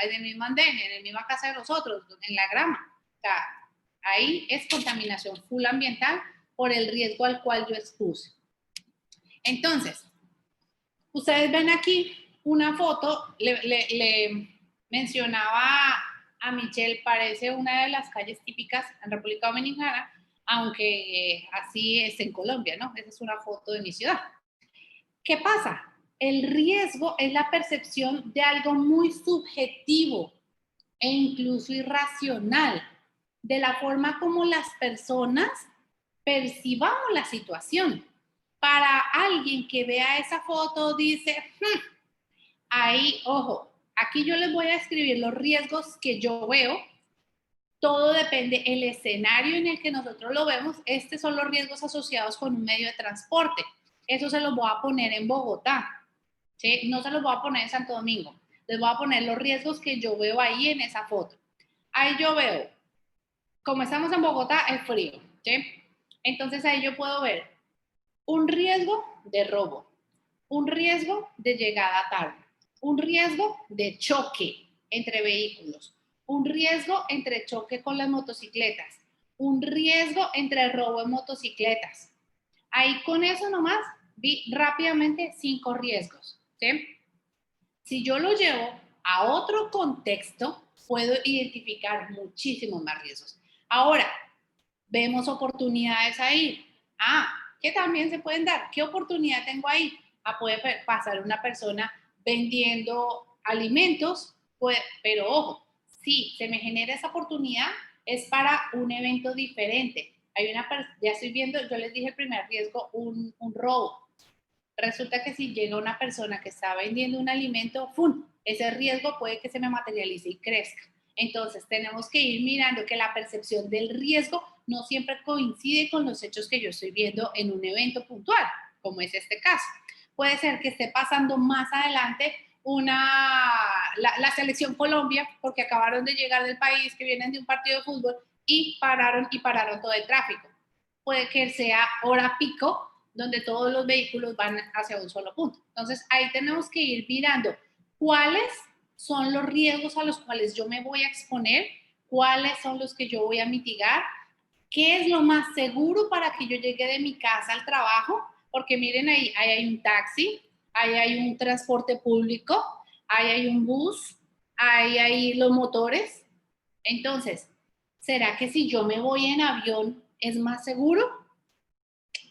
andén, en la misma casa de nosotros, en la grama. O sea, ahí es contaminación full ambiental por el riesgo al cual yo expuse. Entonces, ustedes ven aquí una foto, le mencionaba a Michelle parece una de las calles típicas en República Dominicana, aunque así es en Colombia, ¿no? Esa es una foto de mi ciudad. ¿Qué pasa? El riesgo es la percepción de algo muy subjetivo e incluso irracional, de la forma como las personas percibamos la situación. Para alguien que vea esa foto dice, ahí, ojo, aquí yo les voy a escribir los riesgos que yo veo. Todo depende del escenario en el que nosotros lo vemos. Estos son los riesgos asociados con un medio de transporte. Eso se los voy a poner en Bogotá, ¿sí? No se los voy a poner en Santo Domingo. Les voy a poner los riesgos que yo veo ahí en esa foto. Ahí yo veo, como estamos en Bogotá, es frío, ¿sí? Entonces ahí yo puedo ver un riesgo de robo, un riesgo de llegada tarde, un riesgo de choque entre vehículos, un riesgo entre choque con las motocicletas, un riesgo entre robo de motocicletas. Ahí con eso nomás vi rápidamente 5 riesgos, ¿sí? Si yo lo llevo a otro contexto, puedo identificar muchísimos más riesgos. Ahora, vemos oportunidades ahí. Que también se pueden dar. ¿Qué oportunidad tengo ahí? Puede pasar una persona vendiendo alimentos, pero ojo, si se me genera esa oportunidad, es para un evento diferente. Ya estoy viendo, yo les dije el primer riesgo, un robo. Resulta que si llega una persona que está vendiendo un alimento, ¡fum!, ese riesgo puede que se me materialice y crezca. Entonces, tenemos que ir mirando que la percepción del riesgo no siempre coincide con los hechos que yo estoy viendo en un evento puntual, como es este caso. Puede ser que esté pasando más adelante la selección Colombia, porque acabaron de llegar del país, que vienen de un partido de fútbol, y pararon todo el tráfico. Puede que sea hora pico, donde todos los vehículos van hacia un solo punto. Entonces, ahí tenemos que ir mirando cuáles son los riesgos a los cuales yo me voy a exponer, cuáles son los que yo voy a mitigar, qué es lo más seguro para que yo llegue de mi casa al trabajo, porque miren ahí hay un taxi, ahí hay un transporte público, ahí hay un bus, ahí hay los motores. Entonces, ¿será que si yo me voy en avión es más seguro?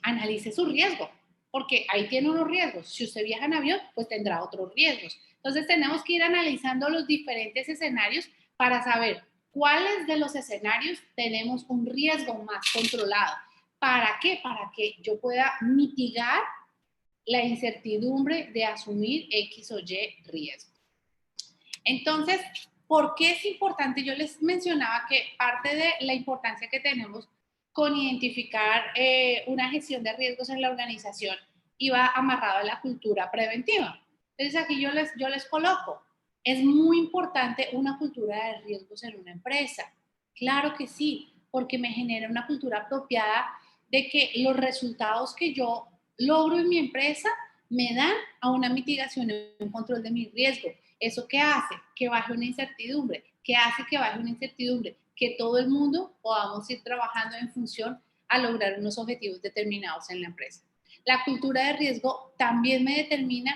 Analice su riesgo, porque ahí tiene unos riesgos. Si usted viaja en avión, pues tendrá otros riesgos. Entonces tenemos que ir analizando los diferentes escenarios para saber cuáles de los escenarios tenemos un riesgo más controlado. ¿Para qué? Para que yo pueda mitigar la incertidumbre de asumir X o Y riesgo. Entonces, ¿por qué es importante? Yo les mencionaba que parte de la importancia que tenemos con identificar una gestión de riesgos en la organización iba amarrado a la cultura preventiva. Entonces aquí yo les coloco, es muy importante una cultura de riesgos en una empresa. Claro que sí, porque me genera una cultura apropiada de que los resultados que yo logro en mi empresa me dan a una mitigación y un control de mi riesgo. ¿Eso qué hace? Que baje una incertidumbre. ¿Qué hace que baje una incertidumbre? Que todo el mundo podamos ir trabajando en función a lograr unos objetivos determinados en la empresa. La cultura de riesgo también me determina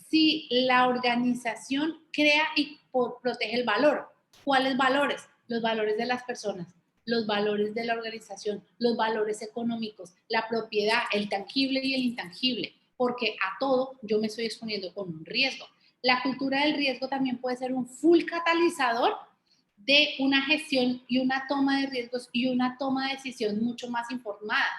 si la organización crea y protege el valor. ¿Cuáles valores? Los valores de las personas, los valores de la organización, los valores económicos, la propiedad, el tangible y el intangible, porque a todo yo me estoy exponiendo con un riesgo. La cultura del riesgo también puede ser un full catalizador de una gestión y una toma de riesgos y una toma de decisión mucho más informada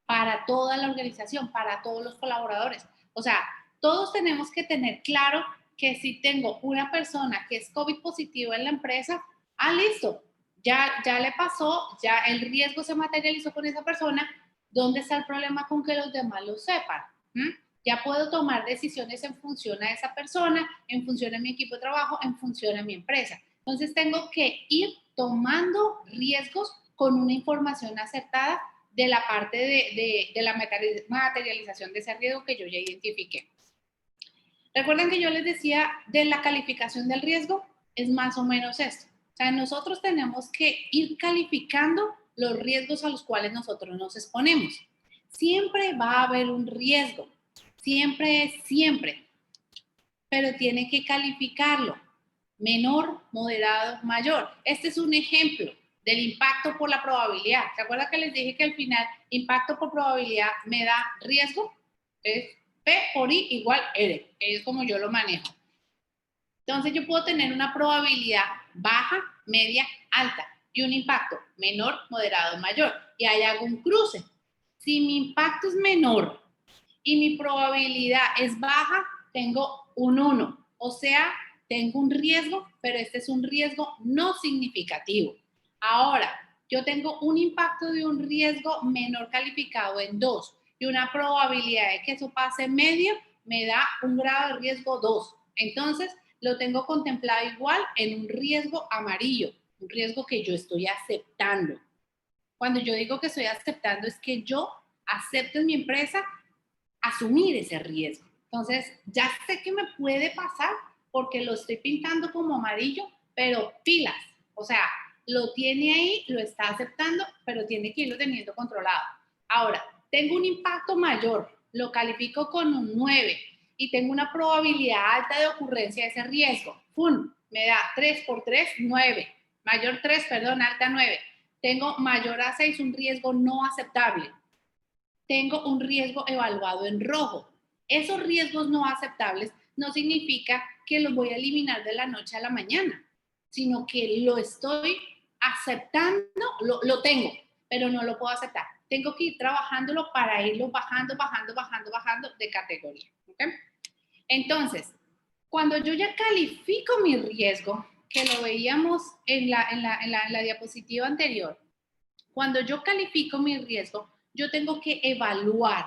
para toda la organización, para todos los colaboradores. O sea, todos tenemos que tener claro que si tengo una persona que es COVID positivo en la empresa, listo, ya le pasó, ya el riesgo se materializó con esa persona, ¿dónde está el problema con que los demás lo sepan? Ya puedo tomar decisiones en función a esa persona, en función a mi equipo de trabajo, en función a mi empresa. Entonces tengo que ir tomando riesgos con una información acertada de la parte de la materialización de ese riesgo que yo ya identifiqué. Recuerden que yo les decía de la calificación del riesgo, es más o menos esto. O sea, nosotros tenemos que ir calificando los riesgos a los cuales nosotros nos exponemos. Siempre va a haber un riesgo. Siempre, pero tiene que calificarlo. menor, moderado, mayor. Este es un ejemplo del impacto por la probabilidad. ¿Se acuerdan que les dije que al final impacto por probabilidad me da riesgo? Es P por I igual R. Es como yo lo manejo. Entonces yo puedo tener una probabilidad baja, media, alta y un impacto menor, moderado, mayor. Y ahí hago un cruce. Si mi impacto es menor y mi probabilidad es baja, tengo un 1. O sea, tengo un riesgo, pero este es un riesgo no significativo. Ahora, yo tengo un impacto de un riesgo menor calificado en 2 y una probabilidad de que eso pase medio me da un grado de riesgo 2. Entonces, lo tengo contemplado igual en un riesgo amarillo, un riesgo que yo estoy aceptando. Cuando yo digo que estoy aceptando es que yo acepto en mi empresa asumir ese riesgo. Entonces, ya sé que me puede pasar porque lo estoy pintando como amarillo, pero pilas, o sea, lo tiene ahí, lo está aceptando, pero tiene que irlo teniendo controlado. Ahora, tengo un impacto mayor, lo califico con un 9 y tengo una probabilidad alta de ocurrencia de ese riesgo. ¡Pum! Me da 3 por 3, 9. Mayor 3, perdón, alta 9. Tengo mayor a 6, un riesgo no aceptable. Tengo un riesgo evaluado en rojo. Esos riesgos no aceptables no significa que los voy a eliminar de la noche a la mañana, sino que lo estoy aceptando, lo tengo, pero no lo puedo aceptar. Tengo que ir trabajándolo para irlo bajando de categoría. ¿Okay? Entonces, cuando yo ya califico mi riesgo, que lo veíamos en la diapositiva anterior, cuando yo califico mi riesgo, yo tengo que evaluar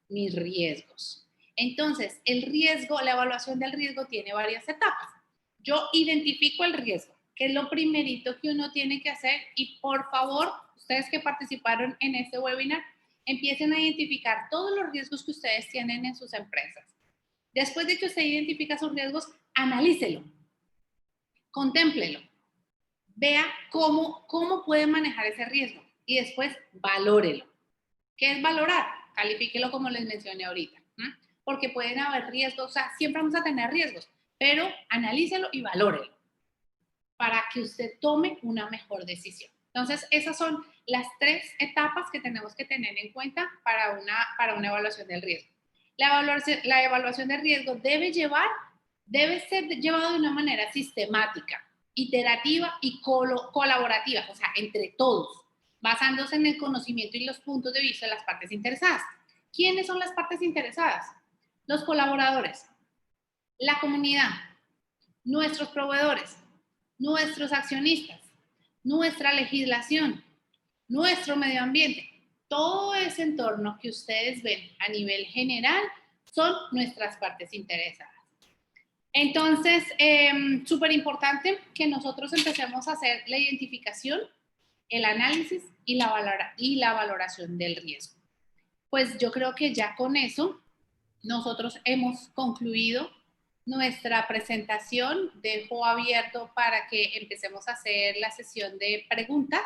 mis riesgos. Entonces, el riesgo, la evaluación del riesgo tiene varias etapas. Yo identifico el riesgo, que es lo primerito que uno tiene que hacer, y por favor, ustedes que participaron en este webinar, empiecen a identificar todos los riesgos que ustedes tienen en sus empresas. Después de que usted identifica sus riesgos, analícelo, contémplelo, vea cómo puede manejar ese riesgo y después valórelo. ¿Qué es valorar? Califíquelo como les mencioné ahorita, ¿eh? Porque pueden haber riesgos, o sea, siempre vamos a tener riesgos, pero analícelo y valórelo para que usted tome una mejor decisión. Entonces, esas son las 3 etapas que tenemos que tener en cuenta para una evaluación del riesgo. La evaluación del riesgo debe ser llevado de una manera sistemática, iterativa y colaborativa, o sea, entre todos, basándose en el conocimiento y los puntos de vista de las partes interesadas. ¿Quiénes son las partes interesadas? Los colaboradores, la comunidad, nuestros proveedores, nuestros accionistas, nuestra legislación, nuestro medio ambiente. Todo ese entorno que ustedes ven a nivel general son nuestras partes interesadas. Entonces, súper importante que nosotros empecemos a hacer la identificación, el análisis y la valoración del riesgo. Pues yo creo que ya con eso nosotros hemos concluido nuestra presentación. Dejo abierto para que empecemos a hacer la sesión de preguntas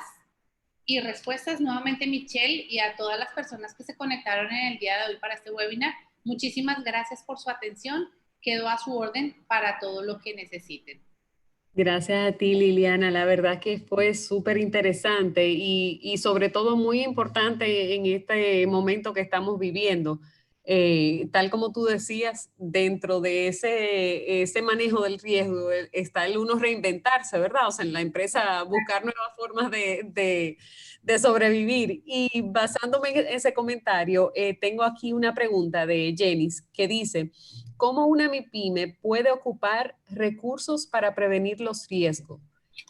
y respuestas. Nuevamente, Michelle, y a todas las personas que se conectaron en el día de hoy para este webinar, muchísimas gracias por su atención. Quedo a su orden para todo lo que necesiten. Gracias a ti, Liliana. La verdad que fue súper interesante y sobre todo muy importante en este momento que estamos viviendo. Tal como tú decías, dentro de ese manejo del riesgo está el uno reinventarse, ¿verdad? O sea, en la empresa buscar nuevas formas de sobrevivir. Y basándome en ese comentario, tengo aquí una pregunta de Jenis que dice, ¿cómo una MIPYME puede ocupar recursos para prevenir los riesgos?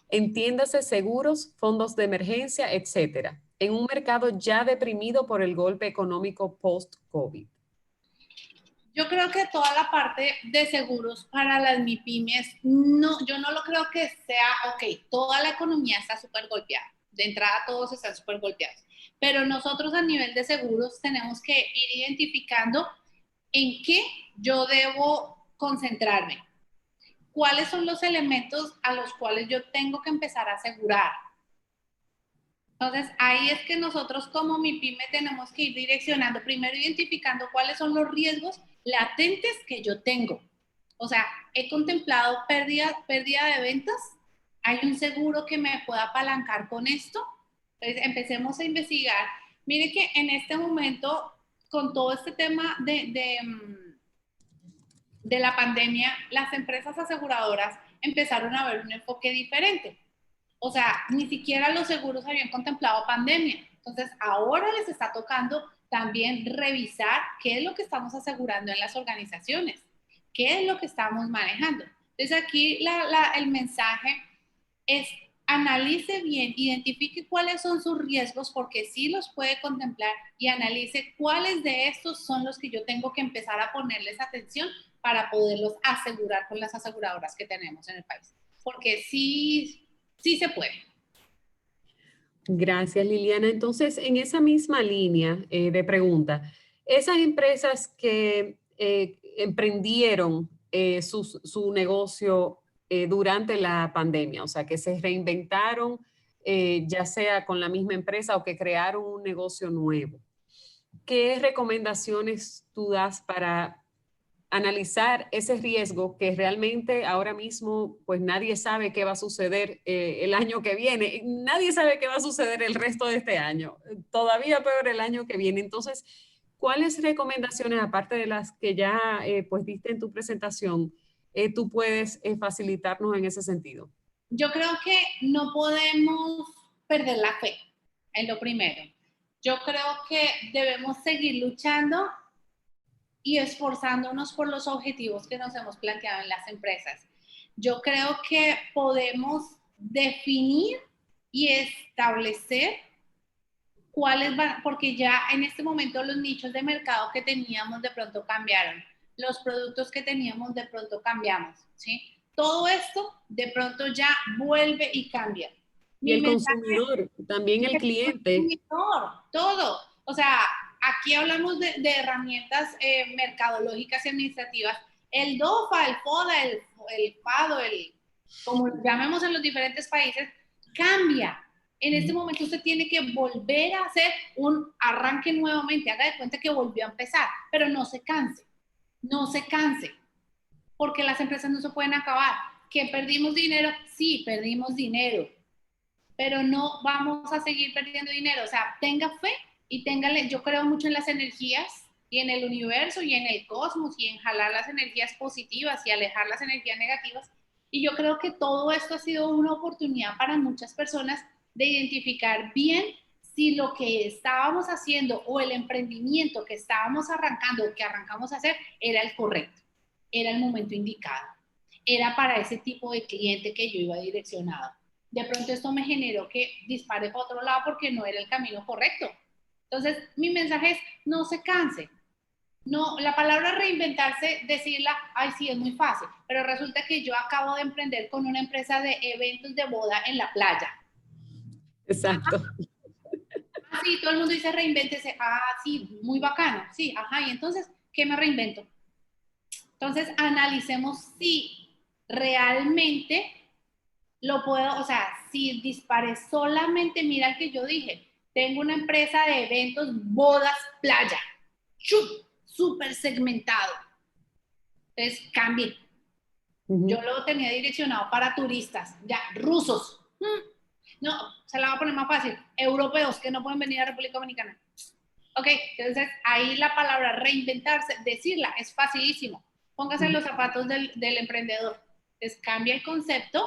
Entiéndase seguros, fondos de emergencia, etcétera, en un mercado ya deprimido por el golpe económico post-COVID. Yo creo que toda la parte de seguros para las MIPYMES, yo no lo creo que sea, ok, toda la economía está súper golpeada. De entrada todos están súper golpeados. Pero nosotros a nivel de seguros tenemos que ir identificando en qué yo debo concentrarme. ¿Cuáles son los elementos a los cuales yo tengo que empezar a asegurar? Entonces, ahí es que nosotros como MIPYME tenemos que ir direccionando, primero identificando cuáles son los riesgos latentes que yo tengo. O sea, he contemplado pérdida de ventas. ¿Hay un seguro que me pueda apalancar con esto? Entonces, empecemos a investigar. Mire que en este momento, con todo este tema de la pandemia, las empresas aseguradoras empezaron a ver un enfoque diferente. O sea, ni siquiera los seguros habían contemplado pandemia. Entonces, ahora les está tocando también revisar qué es lo que estamos asegurando en las organizaciones, qué es lo que estamos manejando. Entonces, aquí el mensaje es: analice bien, identifique cuáles son sus riesgos, porque sí los puede contemplar, y analice cuáles de estos son los que yo tengo que empezar a ponerles atención para poderlos asegurar con las aseguradoras que tenemos en el país. Porque sí se puede. Gracias, Liliana. Entonces, en esa misma línea de pregunta, esas empresas que emprendieron su negocio durante la pandemia, o sea, que se reinventaron, ya sea con la misma empresa o que crearon un negocio nuevo, ¿qué recomendaciones tú das para analizar ese riesgo que realmente ahora mismo pues nadie sabe qué va a suceder el año que viene? Nadie sabe qué va a suceder el resto de este año, todavía peor el año que viene. Entonces, ¿cuáles recomendaciones, aparte de las que ya pues diste en tu presentación, tú puedes facilitarnos en ese sentido? Yo creo que no podemos perder la fe, es lo primero. Yo creo que debemos seguir luchando y esforzándonos por los objetivos que nos hemos planteado en las empresas. Yo creo que podemos definir y establecer cuáles van, porque ya en este momento los nichos de mercado que teníamos de pronto cambiaron, los productos que teníamos de pronto cambiamos, ¿sí? Todo esto de pronto ya vuelve y cambia. Y el consumidor, también el cliente. Todo. O sea, aquí hablamos de herramientas mercadológicas y administrativas. El DOFA, el FODA, el FADO, como lo llamemos en los diferentes países, cambia. En este momento usted tiene que volver a hacer un arranque nuevamente. Haga de cuenta que volvió a empezar, pero no se canse. No se canse, porque las empresas no se pueden acabar. ¿Que perdimos dinero? Sí, perdimos dinero, pero no vamos a seguir perdiendo dinero. O sea, tenga fe y téngale. Yo creo mucho en las energías y en el universo y en el cosmos y en jalar las energías positivas y alejar las energías negativas. Y yo creo que todo esto ha sido una oportunidad para muchas personas de identificar bien si lo que estábamos haciendo o el emprendimiento que estábamos arrancando o que arrancamos a hacer era el correcto, era el momento indicado, era para ese tipo de cliente que yo iba direccionado. De pronto esto me generó que dispare para otro lado porque no era el camino correcto. Entonces, mi mensaje es: no se canse. No, la palabra reinventarse, decirla, ay, sí, es muy fácil, pero resulta que yo acabo de emprender con una empresa de eventos de boda en la playa. Exacto. Ah, sí, todo el mundo dice reinvéntese. Ah, sí, muy bacano. Sí, ajá, y entonces, ¿qué me reinvento? Entonces, analicemos si realmente lo puedo, o sea, si disparé solamente, mira el que yo dije, tengo una empresa de eventos, bodas, playa, súper segmentado. Entonces, cambie. Yo lo tenía direccionado para turistas, ya, rusos. No, se la va a poner más fácil. Europeos que no pueden venir a República Dominicana. Ok, entonces ahí la palabra reinventarse, decirla, es facilísimo. Póngase en los zapatos del emprendedor. Entonces cambia el concepto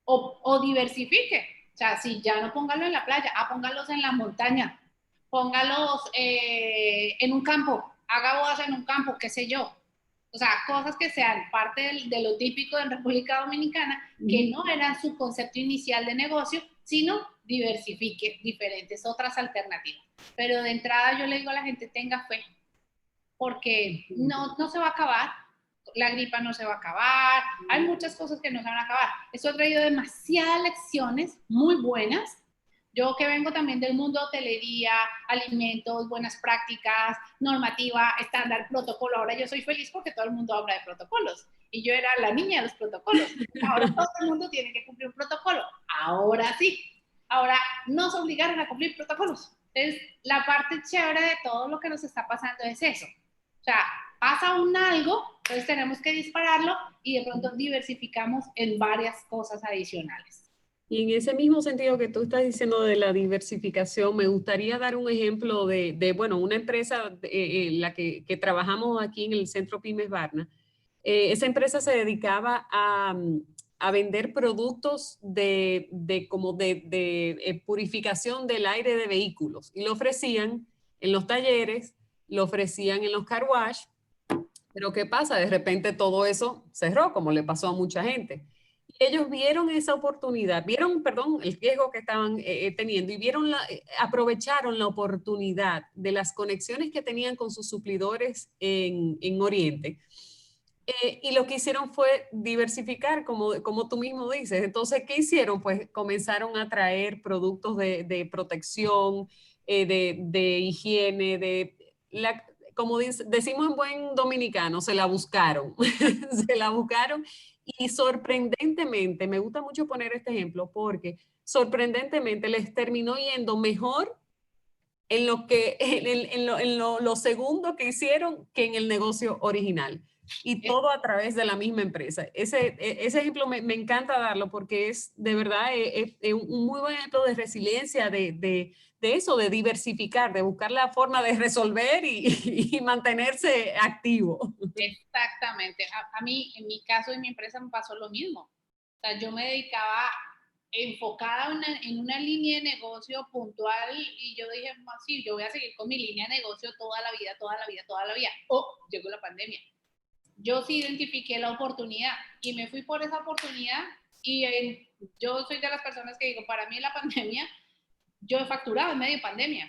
o diversifique. O sea, si ya no póngalo en la playa, póngalos en la montaña, póngalos en un campo, haga bodas en un campo, qué sé yo. O sea, cosas que sean parte de lo típico en República Dominicana, que no eran su concepto inicial de negocio, sino diversifique diferentes otras alternativas. Pero de entrada yo le digo a la gente: tenga fe, porque no se va a acabar. La gripa no se va a acabar, hay muchas cosas que no se van a acabar. Esto ha traído demasiadas lecciones muy buenas. Yo que vengo también del mundo de hotelería, alimentos, buenas prácticas, normativa, estándar, protocolo. Ahora yo soy feliz porque todo el mundo habla de protocolos. Y yo era la niña de los protocolos. Ahora todo el mundo tiene que cumplir un protocolo. Ahora sí. Ahora nos obligaron a cumplir protocolos. Entonces, la parte chévere de todo lo que nos está pasando es eso. O sea, pasa un algo, entonces tenemos que dispararlo y de pronto diversificamos en varias cosas adicionales. Y en ese mismo sentido que tú estás diciendo de la diversificación, me gustaría dar un ejemplo bueno, una empresa la que trabajamos aquí en el Centro Pymes Barna. Esa empresa se dedicaba a vender productos de purificación del aire de vehículos y lo ofrecían en los talleres, lo ofrecían en los car wash, pero ¿qué pasa? De repente todo eso cerró, como le pasó a mucha gente. Ellos vieron esa oportunidad, perdón, el riesgo que estaban teniendo y aprovecharon la oportunidad de las conexiones que tenían con sus suplidores en Oriente. Y lo que hicieron fue diversificar, como tú mismo dices. Entonces, ¿qué hicieron? Pues comenzaron a traer productos de protección, de higiene, como decimos en buen dominicano, se la buscaron. Se la buscaron y sorprendentemente, me gusta mucho poner este ejemplo porque sorprendentemente les terminó yendo mejor en lo segundo que hicieron que en el negocio original. Y todo a través de la misma empresa. Ese ejemplo me encanta darlo porque es de verdad un muy buen ejemplo de resiliencia, de eso, de diversificar, de buscar la forma de resolver y mantenerse activo. Exactamente. A mí, en mi caso, en mi empresa me pasó lo mismo. O sea, yo me dedicaba enfocada en una línea de negocio puntual y yo dije, sí, yo voy a seguir con mi línea de negocio toda la vida, toda la vida, toda la vida. Llegó la pandemia. Yo sí identifiqué la oportunidad y me fui por esa oportunidad y yo soy de las personas que digo, para mí la pandemia, yo he facturado en medio de pandemia.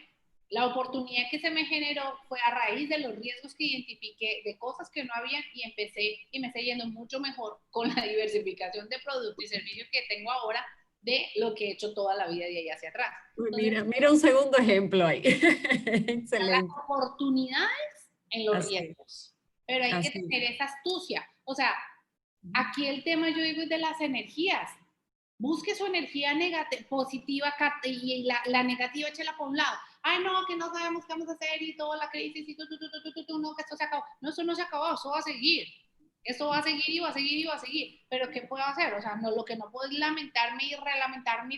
La oportunidad que se me generó fue a raíz de los riesgos que identifiqué, de cosas que no había y me estoy yendo mucho mejor con la diversificación de productos y servicios que tengo ahora de lo que he hecho toda la vida de ahí hacia atrás. Entonces, mira un segundo ejemplo ahí. Excelente. Las oportunidades en los riesgos. Pero hay que tener esa astucia. O sea, aquí el tema, yo digo, es de las energías. Busque su energía positiva y la negativa échela por un lado. Ay, no, que no sabemos qué vamos a hacer y toda la crisis y no, que esto se acabó. No, eso no se acabó, eso va a seguir. Eso va a seguir y va a seguir y va a seguir. Pero ¿qué puedo hacer? O sea, no, lo que no puedo es lamentarme y relamentarme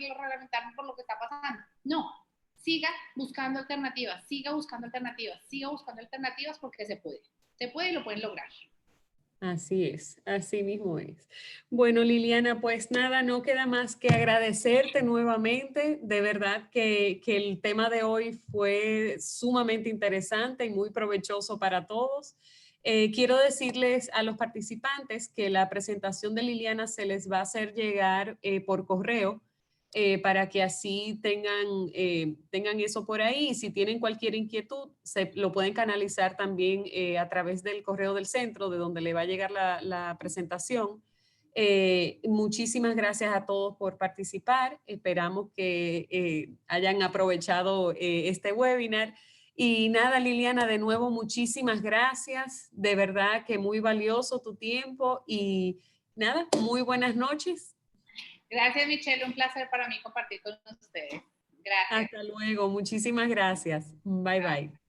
por lo que está pasando. No, siga buscando alternativas, siga buscando alternativas porque se puede y lo pueden lograr. Así es, así mismo es. Bueno, Liliana, pues nada, no queda más que agradecerte nuevamente. De verdad que el tema de hoy fue sumamente interesante y muy provechoso para todos. Quiero decirles a los participantes que la presentación de Liliana se les va a hacer llegar por correo. Para que así tengan eso por ahí. Y si tienen cualquier inquietud, lo pueden canalizar también a través del correo del centro, de donde le va a llegar la presentación. Muchísimas gracias a todos por participar. Esperamos que hayan aprovechado este webinar. Y nada, Liliana, de nuevo, muchísimas gracias. De verdad que muy valioso tu tiempo y nada, muy buenas noches. Gracias, Michelle. Un placer para mí compartir con ustedes. Gracias. Hasta luego. Muchísimas gracias. Bye, bye.